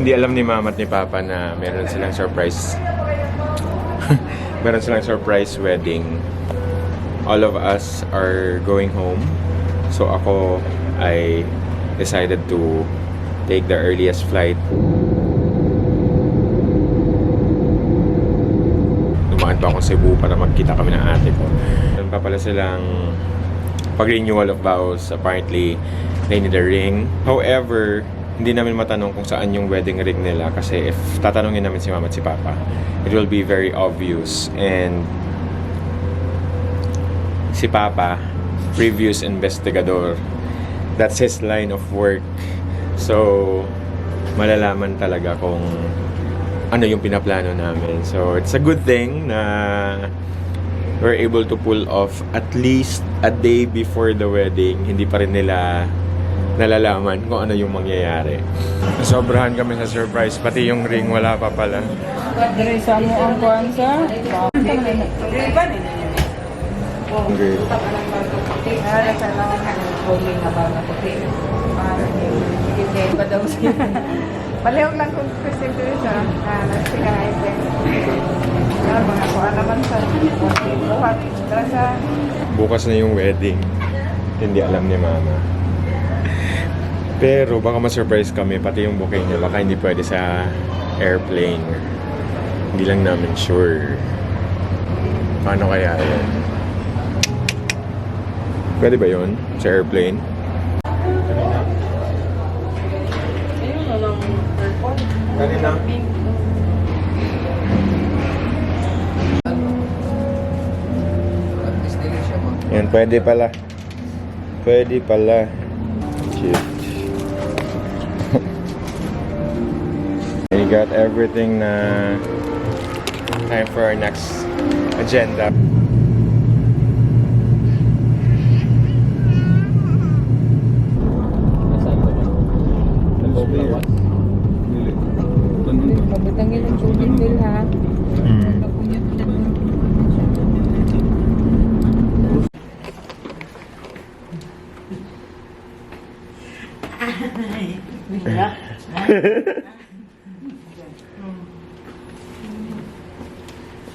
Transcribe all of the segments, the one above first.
Hindi alam ni Mama at ni Papa na meron silang surprise. Meron silang surprise wedding. All of us are going home. So ako, I decided to take the earliest flight. Dumaan pa akong Cebu para magkita kami ng ate ko. Meron pa pala silang pag-renewal of vows. Apparently, they need a ring. However, hindi namin matanong kung saan yung wedding ring nila kasi if tatanungin namin si Mama at si Papa, it will be very obvious. And si Papa, previous investigador. That's his line of work. So, malalaman talaga kung ano yung pinaplano namin. So, it's a good thing na we're able to pull off at least a day before the wedding. Hindi pa rin nila nalalaman kung ano yung mangyayari. Sobrahan kami sa surprise. Pati yung ring wala pa pala. Dirisa mo ang kuwan sa Okay. Palihog lang kung Christian Dirisa. Nagsikanayte. Mga kuwan naman sa buhat. Dirisa. Bukas na yung wedding. Hindi alam ni Mama. Pero baka ma-surprise kami, pati yung bouquet niya, baka hindi pwede sa airplane. Hindi lang namin sure. Paano kaya yun? Pwede ba yun? Sa airplane? Ayun na lang. Kanina. Yan, pwede pala. Pwede pala. Shit. We got everything na time for our next agenda. Mabutangin ang tubig bill ha.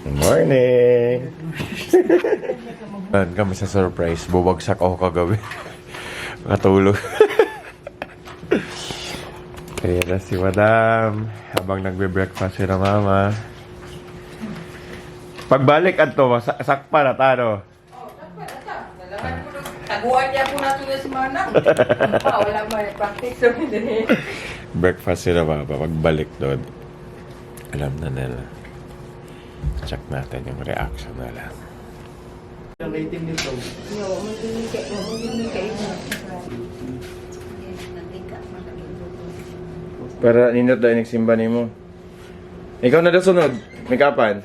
Good morning! Kami sa surprise. Bubagsak ako kagabi. Matulog. Kaya na si Madam. Habang nagbe-breakfast si na Mama. Pagbalik ato, sakpa na tano. Taguan niya po natin na si Manang. Wala mo yung practice. Breakfast si na Mama. Pagbalik doon, alam na nila. Check natin yung reaction nila. Ang rating nito. Para nindot dahil nagsimba ni mo. Ikaw na daw sunod. May kapan?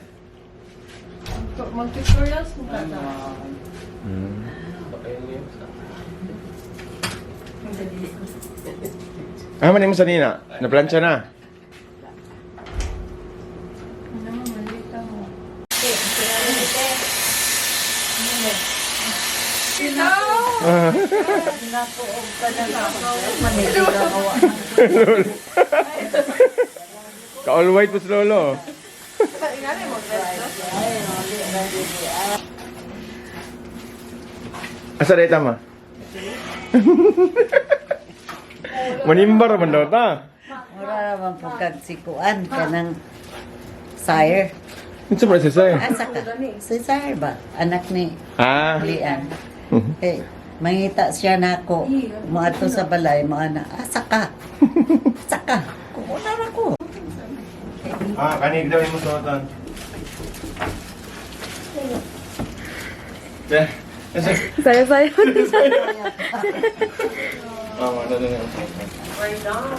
Mag-tutorials mo ka na. Manin mo sa nina. Naplansya na. Ka-all white po si Lolo. Asa na itama? Manimbar man daw ta. Mura naman pagkagsikuan ka ng sire. Ito ba si Sai? Asa ka? Si sire ba? Anak ni Lian. Eh, mangita siya na ako. Maato sa balay, mga na, asa ka? Asa ka? Kukunan ako. Kanig daw yung musuotan. Saya-saya. Ano na yan? We're done.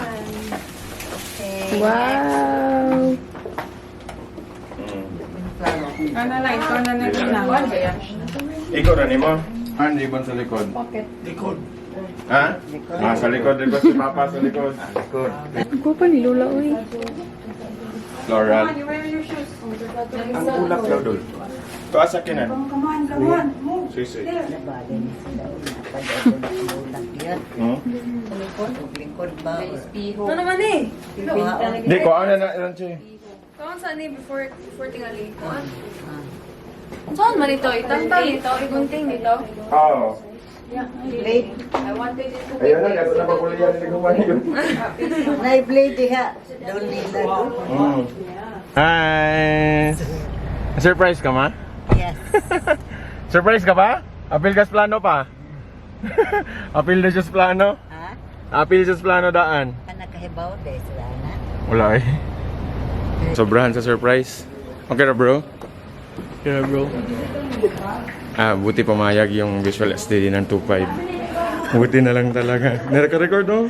Wow. Ano lang, ito na naginawan. Ikaw rin mo? Hindi ba sa likod? Bakit? Likod. Ha? Sa likod. Likod si Papa sa likod. Likod. Ako pa ni Lola, uy. Floral. Where are your shoes? Ang ulap daw doon. Ito asa kinan. Come on, come on. Move. Sisi. Nabali ni sila. Napadado na bulak yun. siya. Hmm? Sa lingkod ba? Ano naman eh? Di ko, ano na ilan siya? Kaon saan eh before tingali? Kaon? Saan man ito? Itangtang ito? Igunting dito? Oo. Blade. I wanted it to be Ayun na, kasi napakulihan ni Gumani yun. Na-blade diha. Doon nila. Hi! Surprise ka ma? Yes. Surprise ka ba? Apil kas plano pa? Apil na just plano? Ha? Apil just plano daan? Anak kahibaw dahil sila na. Wala eh. Sobrahan sa surprise. Okay na bro? Okay na bro. Buti pumayag yung visual STD ng 2.5. Buti na lang talaga. Naka-record no?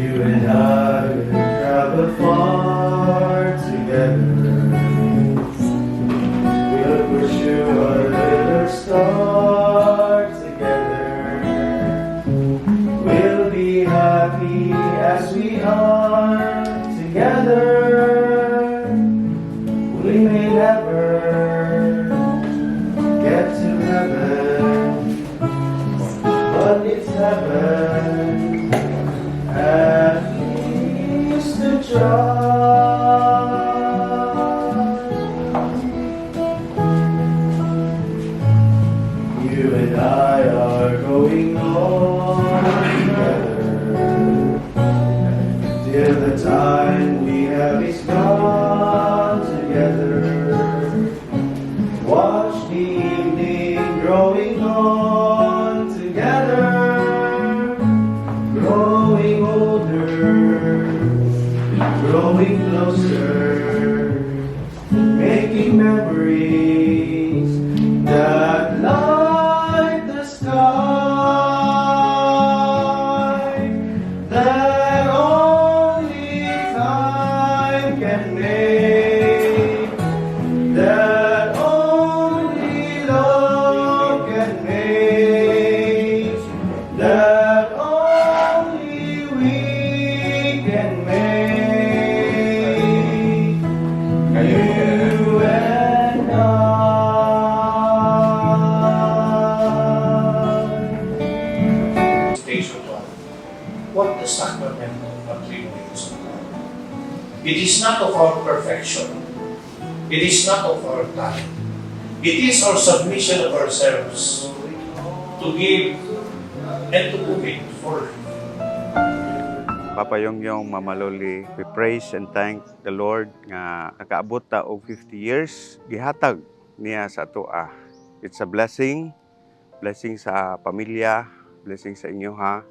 You and I will travel far together. We'll pursue a little star together. We'll be happy as we are together. We may never get to heaven, but it's heaven. At least to try. You and I are going on together till the time we have is gone together. Watch the evening growing on together. Growing older, growing closer, making memories that light the sky, that only time can make, that only love can make, that only we can make. You and I. Station 1. What the sacrament of tributes of God. It is not of our perfection. It is not of our time. It is our submission of ourselves to give and to commit for Papa Yongyong, Mama Loli, we praise and thank the Lord nga nakaabot ta og 50 years gihatag niya sa atoa. It's a blessing sa pamilya, blessing sa inyo ha.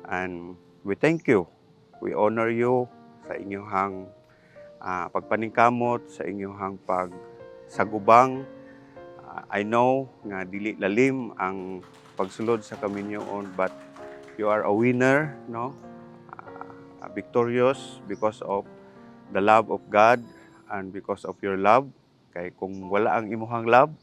And we thank you. We honor you sa inyong pagpaningkamot, sa inyong pagsagubang. I know nga dili lalim ang pagsulod sa kaminyoon, but you are a winner, no? Victorious because of the love of God and because of your love. Kay kung wala ang imuhang love,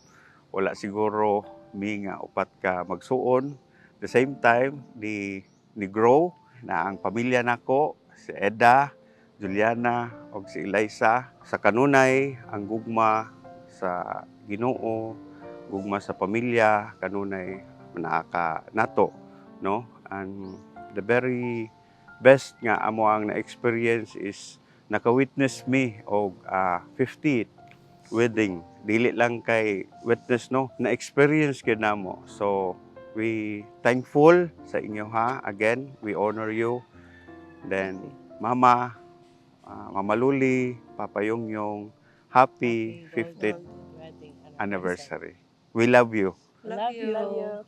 wala siguro mi nga upat ka magsuon. The same time ni grow na ang pamilya nako, si Eda, Juliana ug si Eliza, sa kanunay ang gugma sa Ginoo, gugma sa pamilya, kanunay naaka nato, no? And the very best nga amo ang na-experience is naka-witness me og 50th wedding. Dili lang kay witness, no, na-experience gyud namo. So we thankful sa inyo ha. Again, we honor you. Then Mama Luli, Papa Yongyong, happy 50th anniversary. We love you. Love you.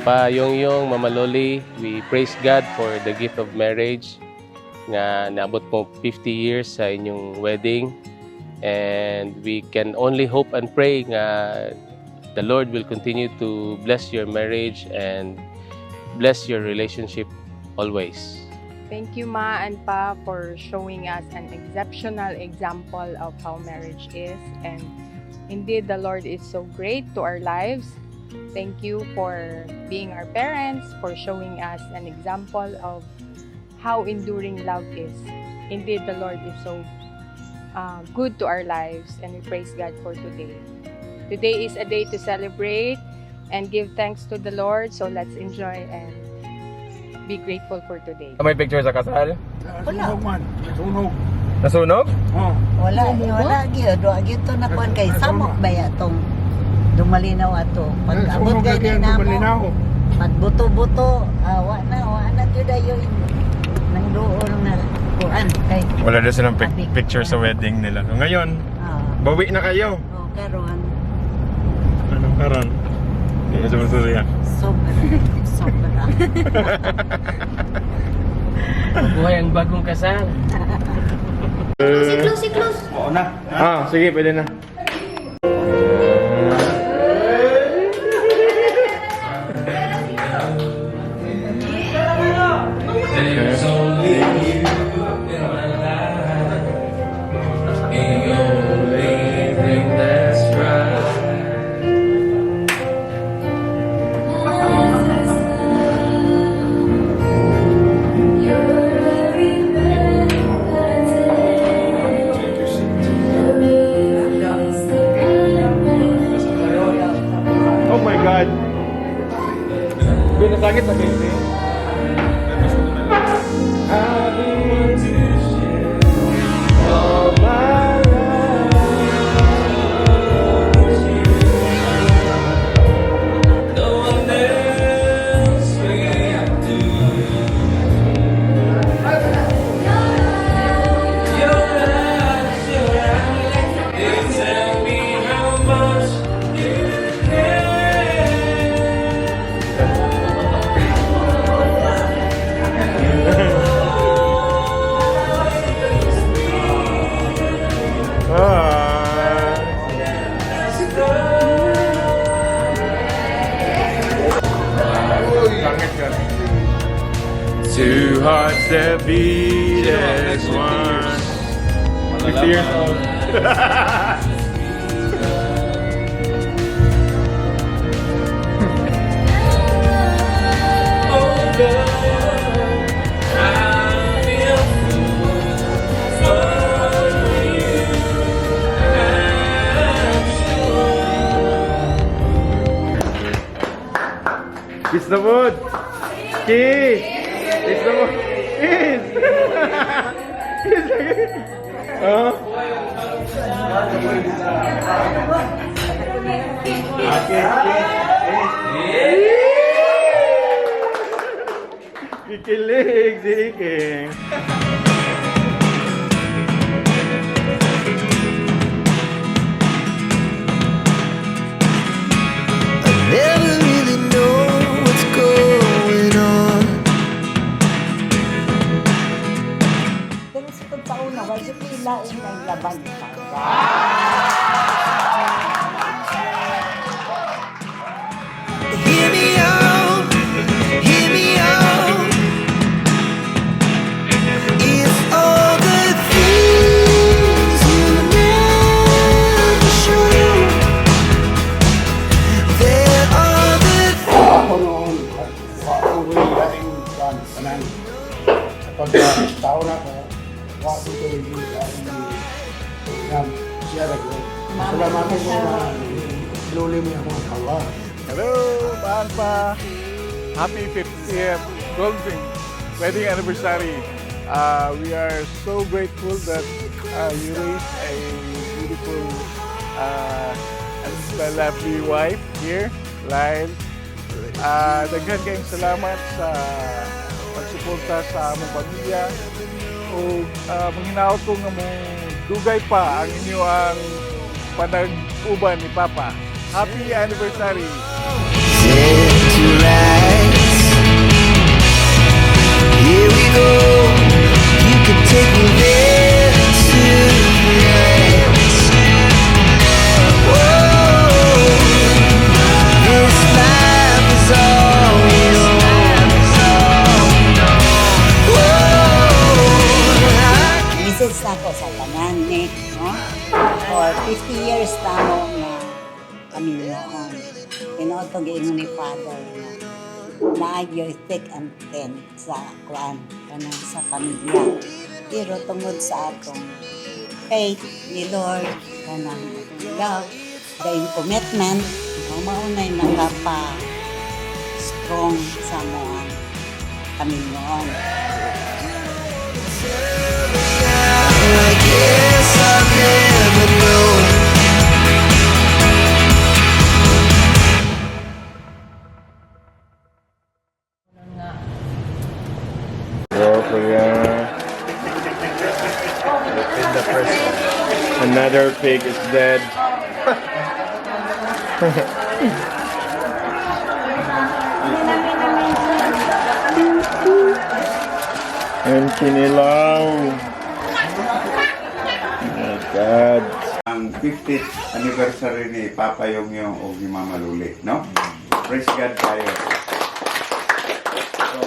Papa Yongyong, Mama Loli, we praise God for the gift of marriage nga naabot mo 50 years sa inyong wedding. And we can only hope and pray nga the Lord will continue to bless your marriage and bless your relationship always. Thank you, Ma and Pa, for showing us an exceptional example of how marriage is. And indeed, the Lord is so great to our lives. Thank you for being our parents, for showing us an example of how enduring love is. Indeed, the Lord is so good to our lives, and we praise God for today. Today is a day to celebrate and give thanks to the Lord, so let's enjoy and be grateful for today. May picture sa kasal? Wala. Nasunog? Wala gyud. Wa gyud to na kuan kay samok ba ya tong dumalinaw ato. Pag abot kay namo. Pag buto-buto, wa na gyud ayo nang doon na kuan kay. Wala na silang picture sa wedding nila. So, ngayon, bawi na kayo. Karon. Anong karon? Hindi na sumusuriya. Sobra. Buhay ang bagong kasal. Close. Sige, pwede na. Oh my God! Binasakit sa baby. Two hearts that beat as one. 60 years old. Kiss the wood! Kiss! Kiss the wood! Kiss! Kikilig si Iking. Never really know what's going on. Pero sa pagpauna, wala siya pilain ng laban pa. Hear me out, hear me out. It's all the things you never show. There are the Ako noon, ako rin dating kanan. Kapag tao na ko, ako ito hindi siya nagro. Salamat ko na luli mo yung mga tawa. Hello, Paan Pa. Happy 50th golden wedding anniversary. We are so grateful that you raised a beautiful and lovely wife here, Lyle. Daghan kayong salamat sa pagsuporta sa among pamilya. O manghinaot ko nga mong dugay pa ang inyo ang panag-uban ni Papa. Happy anniversary! set to ride. naagyo'y thick and thin sa kuan kanang sa pamilya. Pero tungod sa atong faith ni Lord, kanang atong love, dahil commitment, maunay nakapa-strong sa mga Panginoon. Go, Kuya. Open the first one. Another pig is dead. And kinilaw. Oh my God. Ang 50th anniversary ni Papa Yongyong o ni Mama Luli, no? Praise God tayo. So,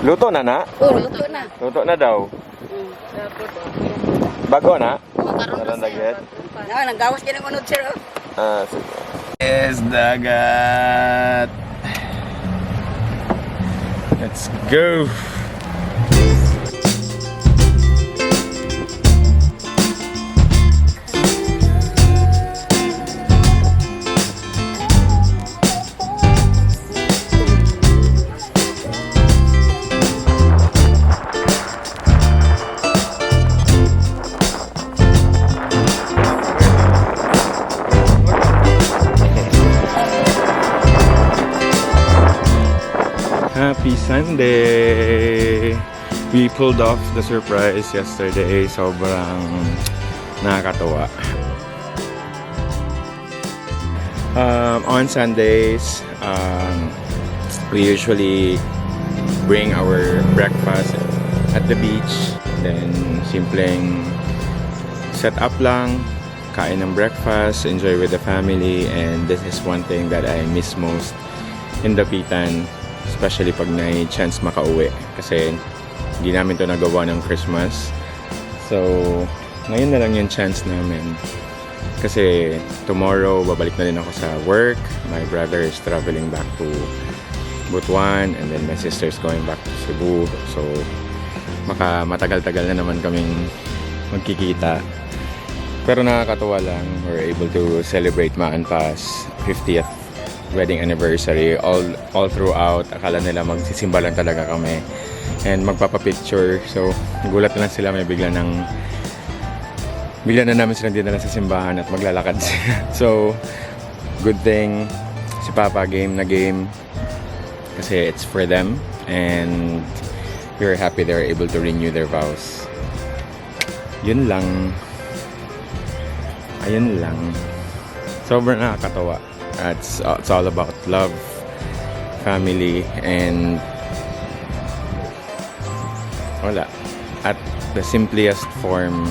Luto na na? Oo, luto na. Luto na daw. Bago na? Nalang dagat? Nagawas ka ng unod, sir. Sige. Yes, dagat! Let's go! Happy Sunday! We pulled off the surprise yesterday. Sobrang nakakatuwa. On Sundays, we usually bring our breakfast at the beach. Then, simpleng set up lang, kain ng breakfast, enjoy with the family. And this is one thing that I miss most in Dapitan. Especially pag may chance makauwi. Kasi hindi namin to nagawa ng Christmas. So, ngayon na lang yung chance namin. Kasi tomorrow, babalik na din ako sa work. My brother is traveling back to Butuan. And then my sister is going back to Cebu. So, matagal-tagal na naman kaming magkikita. Pero nakakatuwa lang. We're able to celebrate Maan Pa's 50th wedding anniversary all throughout. Akala nila magsisimba lang talaga kami and magpapapicture. So nagulat na lang sila, may bigla na namin silang dinala sa simbahan at maglalakad sila. So good thing si Papa game na game kasi it's for them and we're happy they're able to renew their vows. Yun lang. Ayun lang. Sobrang nakakatawa. It's all about love, family, and wala. At the simplest form.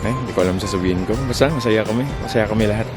Hindi ko alam sasabihin ko. Basta masaya kami. Masaya kami lahat.